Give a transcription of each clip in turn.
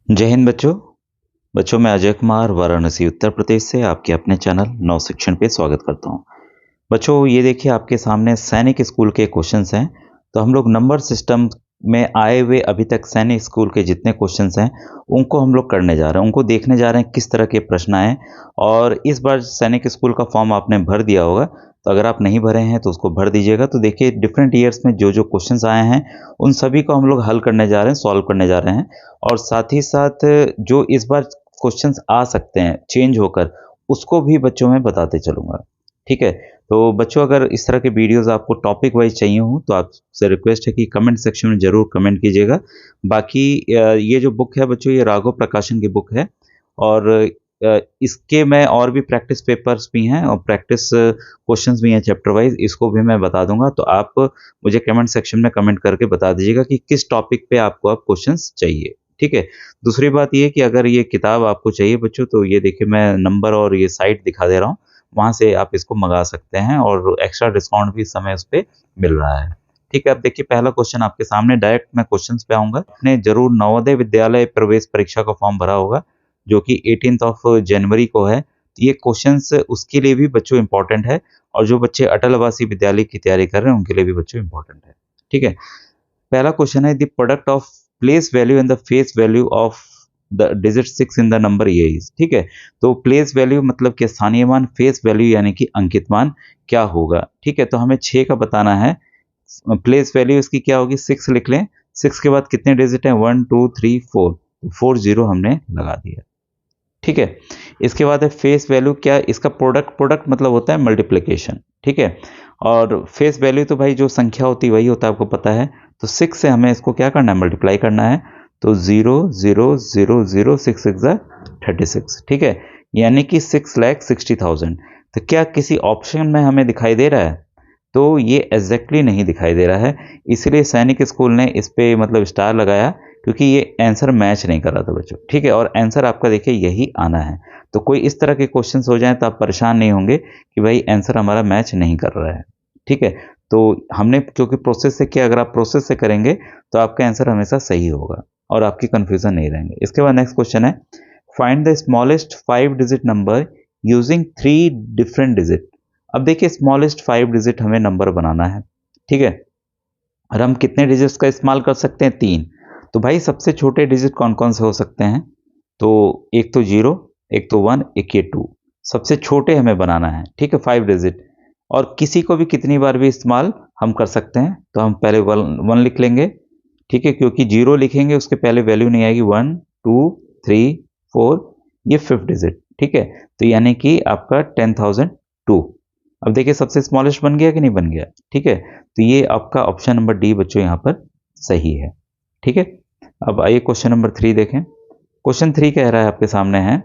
जय हिंद बच्चों। बच्चों मैं अजय कुमार वाराणसी उत्तर प्रदेश से आपके अपने चैनल नव शिक्षण पे स्वागत करता हूँ। बच्चों ये देखिए आपके सामने सैनिक स्कूल के क्वेश्चंस हैं। तो हम लोग नंबर सिस्टम में आए हुए अभी तक सैनिक स्कूल के जितने क्वेश्चंस हैं उनको हम लोग करने जा रहे हैं, उनको देखने जा रहे हैं किस तरह के प्रश्न आए। और इस बार सैनिक स्कूल का फॉर्म आपने भर दिया होगा, तो अगर आप नहीं भरे हैं तो उसको भर दीजिएगा। तो देखिए डिफरेंट ईयर्स में जो जो क्वेश्चंस आए हैं उन सभी को हम लोग हल करने जा रहे हैं, सॉल्व करने जा रहे हैं। और साथ ही साथ जो इस बार क्वेश्चंस आ सकते हैं चेंज होकर, उसको भी बच्चों में बताते चलूँगा। ठीक है? तो बच्चों अगर इस तरह के वीडियोज़ आपको टॉपिक वाइज़ चाहिए हों तो आपसे रिक्वेस्ट है कि कमेंट सेक्शन में ज़रूर कमेंट कीजिएगा। बाकी ये जो बुक है बच्चों, ये राघव प्रकाशन की बुक है। और इसके में और भी प्रैक्टिस पेपर्स भी हैं और प्रैक्टिस क्वेश्चंस भी हैं चैप्टर वाइज़, इसको भी मैं बता दूँगा। तो आप मुझे कमेंट सेक्शन में कमेंट करके बता दीजिएगा कि किस टॉपिक पे आपको अब क्वेश्चंस चाहिए। ठीक है? दूसरी बात ये है कि अगर ये किताब आपको चाहिए बच्चों, तो ये देखिए मैं नंबर और ये साइट दिखा दे रहा हूँ, वहाँ से आप इसको मँगा सकते हैं और एक्स्ट्रा डिस्काउंट भी इस समय उस पे मिल रहा है। ठीक है, अब देखिए पहला क्वेश्चन आपके सामने, डायरेक्ट मैं क्वेश्चंस पे आऊँगा। आपने ज़रूर नवोदय विद्यालय प्रवेश परीक्षा का फॉर्म भरा होगा, जो कि 18th ऑफ जनवरी को है। तो ये क्वेश्चंस उसके लिए भी बच्चों इम्पोर्टेंट है, और जो बच्चे अटल आवासीय विद्यालय की तैयारी कर रहे हैं उनके लिए भी बच्चों इम्पोर्टेंट है। ठीक है? पहला क्वेश्चन है, the product of place value and the face value of the digit 6 in the number ये इज। ठीक है? तो प्लेस वैल्यू मतलब कि स्थानीय मान, फेस वैल्यू यानी कि अंकित मान क्या होगा। ठीक है? तो हमें 6 का बताना है। प्लेस वैल्यू इसकी क्या होगी, 6 लिख लें। 6 के बाद कितने डिजिट हैं, 1 2 3 4, 4 0 हमने लगा दिया। ठीक है? इसके बाद है फेस वैल्यू, क्या इसका प्रोडक्ट, प्रोडक्ट मतलब होता है मल्टीप्लिकेशन। ठीक है? और फेस वैल्यू तो भाई जो संख्या होती है वही होता है, आपको पता है। तो 6 से हमें इसको क्या करना है, मल्टीप्लाई करना है। तो 0 0 0 0 6 6 36। ठीक है? यानी कि 6,60,000। तो क्या किसी ऑप्शन में हमें दिखाई दे रहा है? तो ये एग्जैक्टली नहीं दिखाई दे रहा है। इसलिए सैनिक स्कूल ने इस पे मतलब स्टार लगाया, क्योंकि ये आंसर मैच नहीं कर रहा था बच्चों। ठीक है? और आंसर आपका देखिए यही आना है। तो कोई इस तरह के क्वेश्चंस हो जाएं तो आप परेशान नहीं होंगे कि भाई आंसर हमारा मैच नहीं कर रहा है। ठीक है? तो हमने क्योंकि प्रोसेस से किया, अगर आप प्रोसेस से करेंगे तो आपका आंसर हमेशा सही होगा और आपकी कंफ्यूजन नहीं रहेंगे। इसके बाद नेक्स्ट क्वेश्चन है, find the smallest 5 digit number using 3 different digit. अब देखिए स्मॉलेस्ट 5 डिजिट हमें नंबर बनाना है। ठीक है? और हम कितने डिजिट्स का इस्तेमाल कर सकते हैं, 3। तो भाई सबसे छोटे डिजिट कौन कौन से हो सकते हैं? तो एक तो 0, एक तो 1, एक ये 2। सबसे छोटे हमें बनाना है। ठीक है? 5 डिजिट। और किसी को भी कितनी बार भी इस्तेमाल हम कर सकते हैं। तो हम पहले 1 लिख लेंगे। ठीक है? क्योंकि 0 लिखेंगे उसके पहले वैल्यू नहीं आएगी। 1 2 3 4, ये 5th डिजिट। ठीक है? तो यानी कि आपका 10,002। अब देखिए सबसे स्मॉलेस्ट बन गया कि नहीं बन गया। ठीक है? तो ये आपका ऑप्शन नंबर डी बच्चों यहाँ पर सही है। ठीक है? अब आइए क्वेश्चन नंबर 3 देखें। क्वेश्चन 3 कह रहा है आपके सामने है,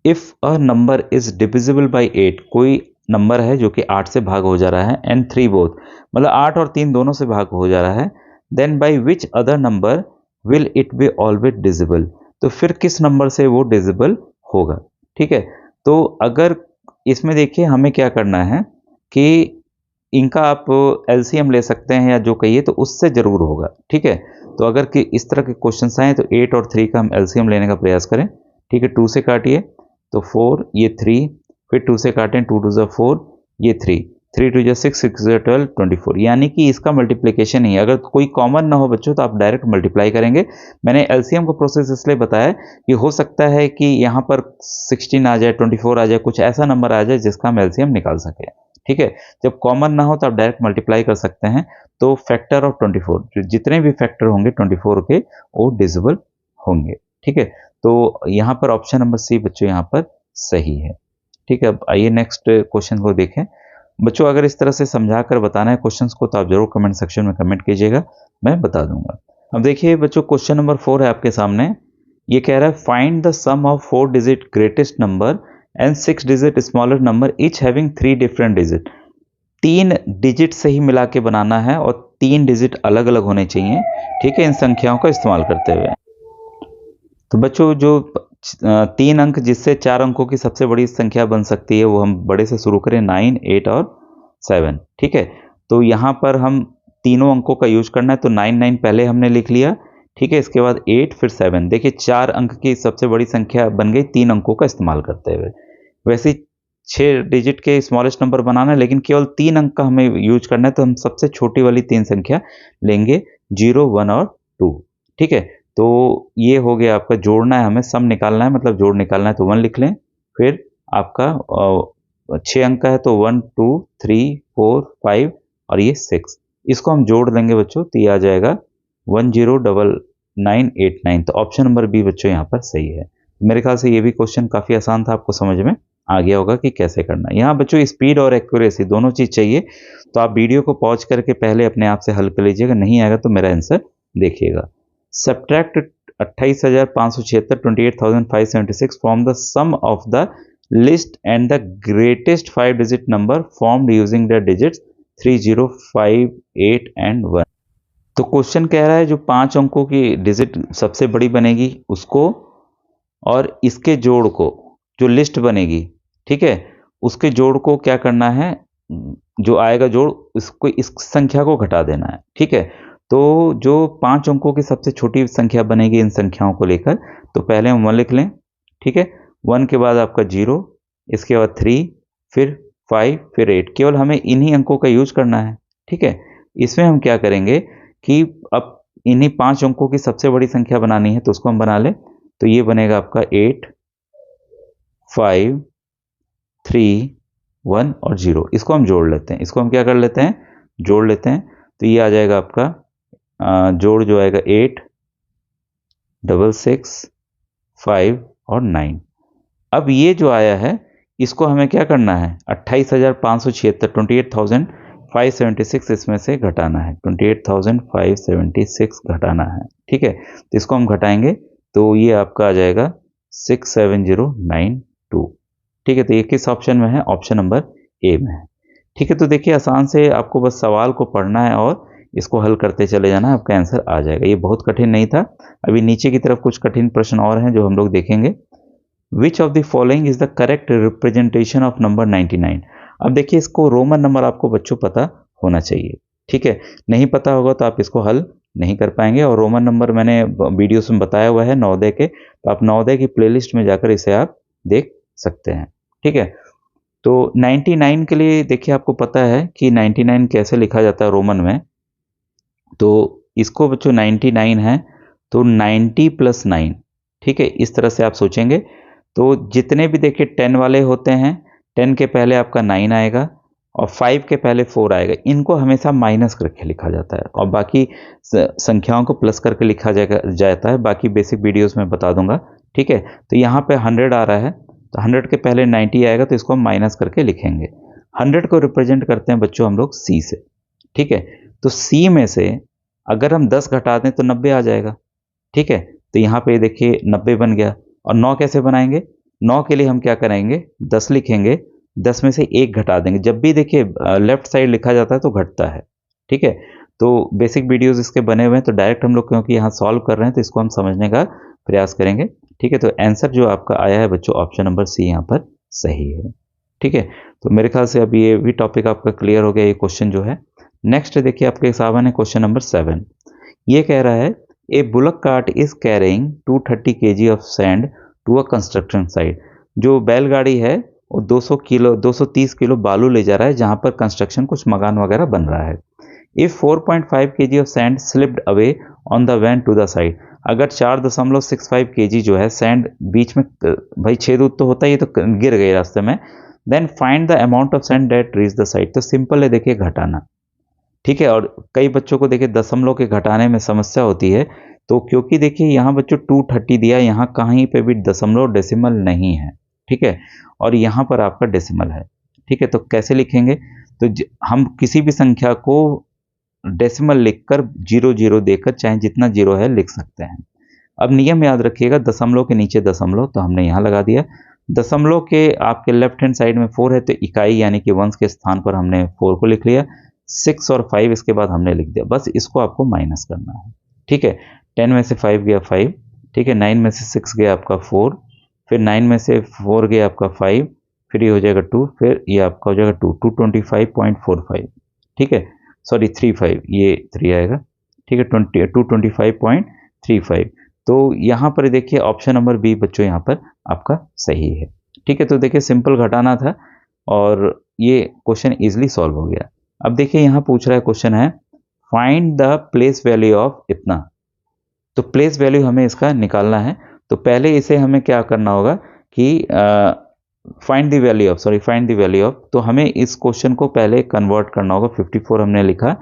if a number is divisible by 8, कोई नंबर है जो कि 8 से भाग हो जा रहा है, एंड 3 बोथ, मतलब 8 और 3 दोनों से भाग हो जा रहा है, then by which other number will it be always divisible. तो फिर किस नंबर से वो डिजिबल होगा। ठीक है? तो अगर इसमें देखिए हमें क्या करना है कि इनका आप एलसीएम ले सकते हैं, या जो कहिए तो उससे ज़रूर होगा। ठीक है? तो अगर कि इस तरह के क्वेश्चंस आए तो 8 और 3 का हम एलसीएम लेने का प्रयास करें। ठीक है? 2 से काटिए तो 4, ये 3, फिर 2 से काटें, 2 2 ज़ा 4, ये 3, 3 2 ज़ा 6, 6 ज़ा 12, 24। यानी कि इसका मल्टीप्लिकेशन ही है। अगर कोई कॉमन ना हो बच्चों तो आप डायरेक्ट मल्टीप्लाई करेंगे। मैंने एलसीएम का प्रोसेस इसलिए बताया कि हो सकता है कि यहाँ पर 16 आ जाए, 24 आ जाए, कुछ ऐसा नंबर आ जाए जिसका हम एलसीएम निकाल सकें। ठीक है? जब कॉमन ना हो तो आप डायरेक्ट मल्टीप्लाई कर सकते हैं। तो फैक्टर ऑफ 24, जितने भी फैक्टर होंगे 24 के, वो डिजिबल होंगे। ठीक है? तो यहाँ पर ऑप्शन नंबर सी बच्चों यहाँ पर सही है। ठीक है? अब आइए नेक्स्ट क्वेश्चन को देखें। बच्चों अगर इस तरह से समझा कर बताना है क्वेश्चंस को तो आप जरूर कमेंट सेक्शन में कमेंट कीजिएगा, मैं बता दूंगा। अब देखिए बच्चों क्वेश्चन नंबर 4 है आपके सामने। ये कह रहा है, find the sum of 4 digit greatest number and 6 digit smaller number each having 3 different digit. 3 digit से ही मिला के बनाना है और 3 डिजिट अलग अलग होने चाहिए। ठीक है? इन संख्याओं का इस्तेमाल करते हुए। तो बच्चों जो 3 अंक जिससे 4 अंकों की सबसे बड़ी संख्या बन सकती है, वो हम बड़े से शुरू करें, 9 8 और 7। ठीक है? तो यहाँ पर हम तीनों अंकों का यूज करना है। तो 9 9 पहले हमने लिख लिया। ठीक है, इसके बाद 8 फिर 7। देखिए 4 अंक की सबसे बड़ी संख्या बन गई 3 अंकों का इस्तेमाल करते हुए। वैसे ही 6 डिजिट के स्मॉलेस्ट नंबर बनाना है, लेकिन केवल 3 अंक का हमें यूज करना है, तो हम सबसे छोटी वाली 3 संख्या लेंगे 0, 1 और 2। ठीक है, तो ये हो गया आपका। जोड़ना है, हमें सम निकालना है, मतलब जोड़ निकालना है, तो 1 लिख लें। फिर आपका 6 अंक का है तो 1, 2, 3, 4, 5 और ये 6। इसको हम जोड़ देंगे बच्चों, तो ये आ जाएगा 109989। तो ऑप्शन नंबर बी बच्चों यहाँ पर सही है। मेरे ख्याल से ये भी क्वेश्चन काफ़ी आसान था, आपको समझ में आ गया होगा कि कैसे करना है। यहाँ बच्चों स्पीड और एक्यूरेसी दोनों चीज़ चाहिए, तो आप वीडियो को पॉज करके पहले अपने आप से हल कर लीजिएगा, नहीं आएगा तो मेरा आंसर देखिएगा। Subtract 28,576 28,576 from the sum of the list and the greatest 5 digit number formed using the digits 3, 0, 5, 8 and 1। तो क्वेश्चन कह रहा है जो 5 अंकों की डिजिट सबसे बड़ी बनेगी उसको, और इसके जोड़ को, जो लिस्ट बनेगी, ठीक है, उसके जोड़ को क्या करना है, जो आएगा जोड़ उसको इस संख्या को घटा देना है। ठीक है, तो जो 5 अंकों की सबसे छोटी संख्या बनेगी इन संख्याओं को लेकर, तो पहले हम 1 लिख लें। ठीक है, 1 के बाद आपका 0, इसके बाद 3, फिर 5, फिर 8। केवल हमें इन्हीं अंकों का यूज करना है। ठीक है, इसमें हम क्या करेंगे कि अब इन्हीं 5 अंकों की सबसे बड़ी संख्या बनानी है, तो उसको हम बना लें। तो ये बनेगा आपका 8, 5, 3, 1 और 0। इसको हम जोड़ लेते हैं, इसको हम क्या कर लेते हैं, जोड़ लेते हैं। तो ये आ जाएगा आपका जोड़ जो आएगा 8, 6, 5 और 9। अब ये जो आया है इसको हमें क्या करना है, 28,576 28,576 इसमें से घटाना है, 28,576 घटाना है। ठीक है, तो इसको हम घटाएंगे तो ये आपका आ जाएगा 67092। ठीक है, तो ये किस ऑप्शन में है, ऑप्शन नंबर ए में है। ठीक है, तो देखिए आसान से आपको बस सवाल को पढ़ना है और इसको हल करते चले जाना है, आपका आंसर आ जाएगा। ये बहुत कठिन नहीं था। अभी नीचे की तरफ कुछ कठिन प्रश्न और हैं जो हम लोग देखेंगे। विच of the following is the correct representation of number 99। अब देखिए इसको रोमन नंबर आपको बच्चों पता होना चाहिए। ठीक है, नहीं पता होगा तो आप इसको हल नहीं कर पाएंगे। और रोमन नंबर मैंने वीडियोस में बताया हुआ है नवोदय के, तो आप नवोदय की प्लेलिस्ट में जाकर इसे आप देख सकते हैं। ठीक है, तो 99 के लिए देखिए आपको पता है कि 99 कैसे लिखा जाता है रोमन में। तो इसको बच्चों 99 है तो 90 + 9। ठीक है, इस तरह से आप सोचेंगे। तो जितने भी देखिए 10 वाले होते हैं, 10 के पहले आपका 9 आएगा और 5 के पहले 4 आएगा। इनको हमेशा माइनस करके लिखा जाता है और बाकी संख्याओं को प्लस करके लिखा जाता है। बाकी बेसिक वीडियोस में बता दूंगा। ठीक है, तो यहाँ पे 100 आ रहा है, तो 100 के पहले 90 आएगा, तो इसको हम माइनस करके लिखेंगे। 100 को रिप्रेजेंट करते हैं बच्चों हम लोग सी से। ठीक है, तो सी में से अगर हम 10 घटा दें तो 90 आ जाएगा। ठीक है, तो यहाँ पे देखिए 90 बन गया। और 9 कैसे बनाएंगे, 9 के लिए हम क्या करेंगे, 10 लिखेंगे, 10 में से 1 घटा देंगे। जब भी देखिए लेफ्ट साइड लिखा जाता है तो घटता है। ठीक है, तो बेसिक वीडियोस इसके बने हुए हैं, तो डायरेक्ट हम लोग क्योंकि यहाँ सॉल्व कर रहे हैं तो इसको हम समझने का प्रयास करेंगे। ठीक है, तो आंसर जो आपका आया है बच्चों ऑप्शन नंबर सी यहाँ पर सही है। ठीक है, तो मेरे ख्याल से अब ये भी टॉपिक आपका क्लियर हो गया, ये क्वेश्चन जो है। नेक्स्ट देखिए आपके सामने क्वेश्चन नंबर 7। ये कह रहा है a bullock cart is carrying 230 kg of sand to a construction site. जो बैलगाड़ी है वो 230 किलो बालू ले जा रहा है जहां पर कंस्ट्रक्शन कुछ मकान वगैरह बन रहा है। If 4.5 kg of sand slipped away on the van to the side. अगर 4.65 kg जो है सैंड बीच में, भाई छेद तो होता ही, तो गिर गई रास्ते में, then find the amount of sand that reach the side. तो सिंपल है देखिए घटाना। ठीक है, और कई बच्चों को देखिए दशमलव के घटाने में समस्या होती है, तो क्योंकि देखिए यहाँ बच्चों 230 दिया, यहाँ कहीं पे भी दशमलव डेसिमल नहीं है। ठीक है, और यहाँ पर आपका डेसिमल है। ठीक है, तो कैसे लिखेंगे, तो हम किसी भी संख्या को डेसिमल लिखकर 00 देकर चाहे जितना जीरो है लिख सकते हैं। अब नियम याद रखिएगा, दशमलव के नीचे दशमलव, तो हमने यहाँ लगा दिया। दशमलव के आपके लेफ्ट हैंड साइड में 4 है, तो इकाई यानी कि वंश के स्थान पर हमने 4 को लिख लिया। 6 और 5 इसके बाद हमने लिख दिया, बस इसको आपको माइनस करना है। ठीक है, 10 में से 5 गया 5। ठीक है, 9 में से 6 गया आपका 4, फिर 9 में से 4 गया आपका 5, फिर ये हो जाएगा 2, फिर ये आपका हो जाएगा 225.45। ठीक है, सॉरी 35, ये 3 आएगा। ठीक है, 225.35 35। तो यहाँ पर देखिए ऑप्शन नंबर बी बच्चों यहाँ पर आपका सही है। ठीक है, तो देखिए सिंपल घटाना था और ये क्वेश्चन इजीली सॉल्व हो गया। अब देखिए यहाँ पूछ रहा है, क्वेश्चन है find the place value of इतना। तो प्लेस वैल्यू हमें इसका निकालना है। तो पहले इसे हमें क्या करना होगा कि फाइंड द वैल्यू ऑफ, तो हमें इस क्वेश्चन को पहले कन्वर्ट करना होगा। 54 हमने लिखा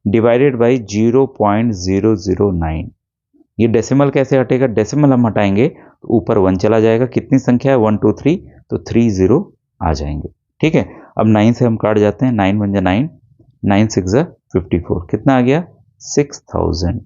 डिवाइडेड बाई 0.009। ये डेसिमल कैसे हटेगा, डेसिमल हम हटाएंगे तो ऊपर 1 चला जाएगा। कितनी संख्या है 1 2 3, तो 3 0 आ जाएंगे। ठीक है, अब 9 से हम काट जाते हैं, 9 1 9, 9 6 54, कितना आ गया 6000।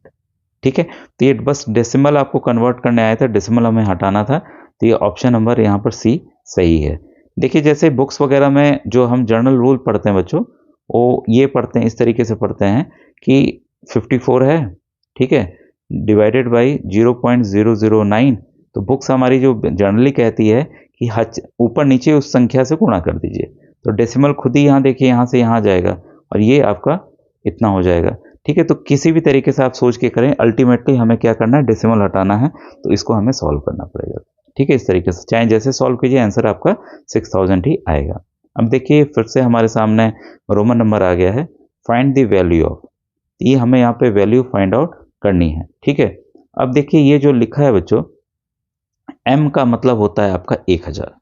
ठीक है, तो ये बस डेसिमल आपको कन्वर्ट करने आया था, डेसिमल हमें हटाना था। तो ये ऑप्शन नंबर यहाँ पर सी सही है। देखिए जैसे बुक्स वगैरह में जो हम जर्नल रूल पढ़ते हैं बच्चों, वो ये पढ़ते हैं, इस तरीके से पढ़ते हैं कि 54 है, ठीक है, डिवाइडेड बाई 0.009। तो बुक्स हमारी जो जनरली कहती है कि ऊपर नीचे उस संख्या से गुणा कर दीजिए। तो डेसिमल खुद ही यहाँ देखिए, यहाँ से यहाँ जाएगा और ये आपका इतना हो जाएगा। ठीक है, तो किसी भी तरीके से आप सोच के करें, अल्टीमेटली हमें क्या करना है, डेसिमल हटाना है, तो इसको हमें सॉल्व करना पड़ेगा। ठीक है, इस तरीके से चाहे जैसे सॉल्व कीजिए, आंसर आपका 6000 ही आएगा। अब देखिए फिर से हमारे सामने रोमन नंबर आ गया है, फाइंड द वैल्यू ऑफ। ये हमें यहाँ पे वैल्यू फाइंड आउट करनी है। ठीक है, अब देखिए ये जो लिखा है बच्चों, m का मतलब होता है आपका 1000।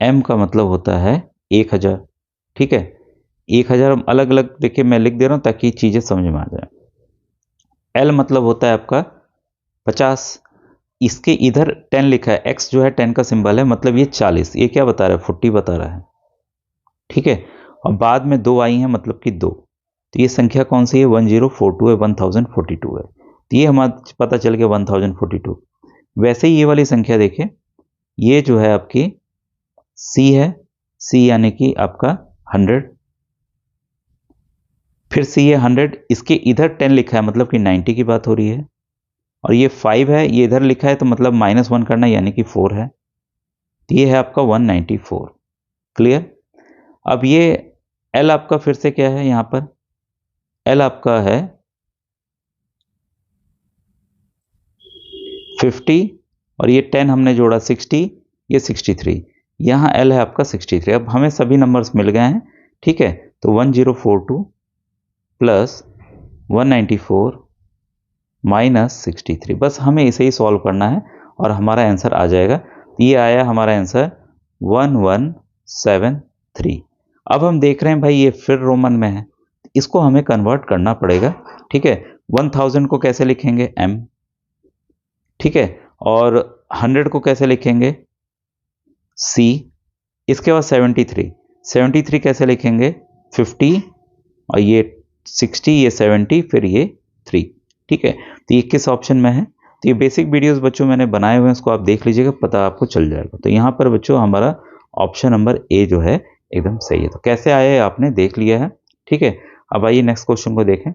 m का मतलब होता है 1000। ठीक है, 1000 अलग अलग देखिए मैं लिख दे रहा हूं ताकि चीजें समझ में आ जाए। l मतलब होता है आपका 50। इसके इधर 10 लिखा है, x जो है 10 का सिंबल है, मतलब ये 40। ये क्या बता रहा है, 40 बता रहा है। ठीक है, और बाद में 2 आई हैं, मतलब कि 2। तो ये संख्या कौन सी है, 1042 है, 1042 है। तो ये हमारा पता चल गया 1042। वैसे ही ये वाली संख्या देखिए, ये जो है आपकी C है, C यानी कि आपका 100। फिर C है 100, इसके इधर 10 लिखा है, मतलब कि 90 की बात हो रही है। और ये 5 है, ये इधर लिखा है, तो मतलब -1 करना, यानी कि 4 है। तो ये है आपका 194। क्लियर। अब ये L आपका फिर से क्या है, यहां पर L आपका है 50 और ये 10 हमने जोड़ा 60, ये 63। यहाँ L है आपका 63। अब हमें सभी नंबर्स मिल गए हैं। ठीक है, तो 1042 प्लस 194 माइनस 63, बस हमें इसे ही सॉल्व करना है और हमारा आंसर आ जाएगा। ये आया हमारा आंसर 1173। अब हम देख रहे हैं भाई ये फिर रोमन में है, इसको हमें कन्वर्ट करना पड़ेगा। ठीक है, 1000 को कैसे लिखेंगे, m। ठीक है, और 100 को कैसे लिखेंगे, C। इसके बाद 73 कैसे लिखेंगे, 50 और ये 60, ये 70, फिर ये 3। ठीक है, तो ये किस ऑप्शन में है। तो ये बेसिक वीडियोस बच्चों मैंने बनाए हुए हैं, उसको आप देख लीजिएगा, पता आपको चल जाएगा। तो यहाँ पर बच्चों हमारा ऑप्शन नंबर ए जो है एकदम सही है। तो कैसे आया आपने देख लिया है। ठीक है, अब आइए नेक्स्ट क्वेश्चन को देखें।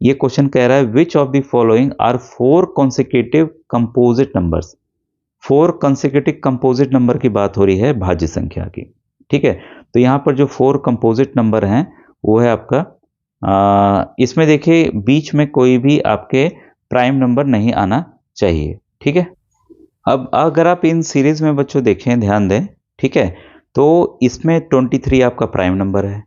ये क्वेश्चन कह रहा है which of the following are 4 consecutive composite numbers. 4 consecutive composite number की बात हो रही है, भाज्य संख्या की। ठीक है, तो यहाँ पर जो 4 कंपोजिट नंबर हैं वो है आपका इसमें देखिए बीच में कोई भी आपके प्राइम नंबर नहीं आना चाहिए। ठीक है, अब अगर आप इन सीरीज में बच्चों देखें, ध्यान दें, ठीक है, तो इसमें 23 आपका प्राइम नंबर है,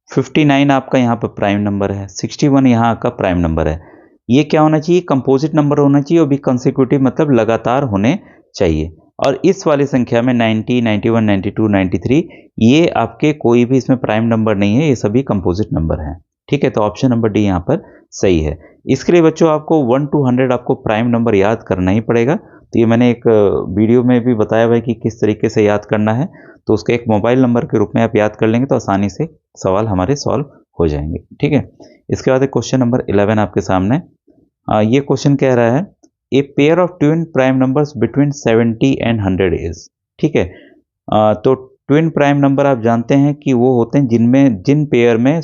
59 आपका यहाँ पर प्राइम नंबर है, 61 यहाँ का प्राइम नंबर है। ये क्या होना चाहिए, कंपोजिट नंबर होना चाहिए और भी कंसेक्यूटिव, मतलब लगातार होने चाहिए। और इस वाली संख्या में 90, 91, 92, 93 ये आपके कोई भी इसमें प्राइम नंबर नहीं है, ये सभी कंपोजिट नंबर हैं। ठीक है, तो ऑप्शन नंबर डी यहाँ पर सही है। इसके लिए बच्चों आपको 1 to 100 आपको प्राइम नंबर याद करना ही पड़ेगा। तो ये मैंने एक वीडियो में भी बताया हुआ है कि किस तरीके से याद करना है। तो उसके एक मोबाइल नंबर के रूप में आप याद कर लेंगे तो आसानी से सवाल हमारे सॉल्व हो जाएंगे। ठीक है, इसके बाद एक क्वेश्चन नंबर 11 आपके सामने। ये क्वेश्चन कह रहा है a pair of twin prime numbers between 70 and 100 is. ठीक है, तो ट्विन प्राइम नंबर आप जानते हैं कि वो होते हैं जिन पेयर में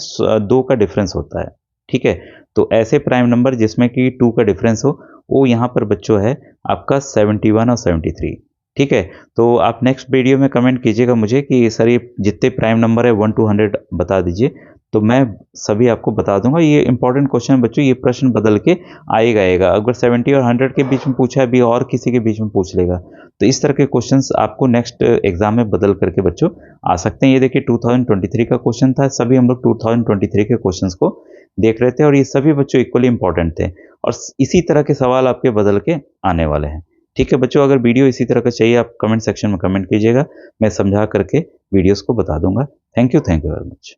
2 का डिफरेंस होता है। ठीक है, तो ऐसे प्राइम नंबर जिसमें कि 2 का डिफरेंस हो, वो यहाँ पर बच्चों है आपका 71 और 73। ठीक है, तो आप नेक्स्ट वीडियो में कमेंट कीजिएगा मुझे कि सर ये जितने प्राइम नंबर है 1 to 100 बता दीजिए, तो मैं सभी आपको बता दूंगा। ये इंपॉर्टेंट क्वेश्चन है बच्चों, ये प्रश्न बदल के आएगा। अगर 70 और 100 के बीच में पूछा है, अभी और किसी के बीच में पूछ लेगा। तो इस तरह के क्वेश्चंस आपको नेक्स्ट एग्जाम में बदल करके बच्चों आ सकते हैं। ये देखिए 2023 का क्वेश्चन था, सभी हम लोग 2023 के क्वेश्चंस को देख रहे थे और ये सभी बच्चों इक्वली इंपॉर्टेंट थे और इसी तरह के सवाल आपके बदल के आने वाले हैं। ठीक है बच्चों, अगर वीडियो इसी तरह का चाहिए आप कमेंट सेक्शन में कमेंट कीजिएगा, मैं समझा करके वीडियोस को बता दूंगा। Thank you very much.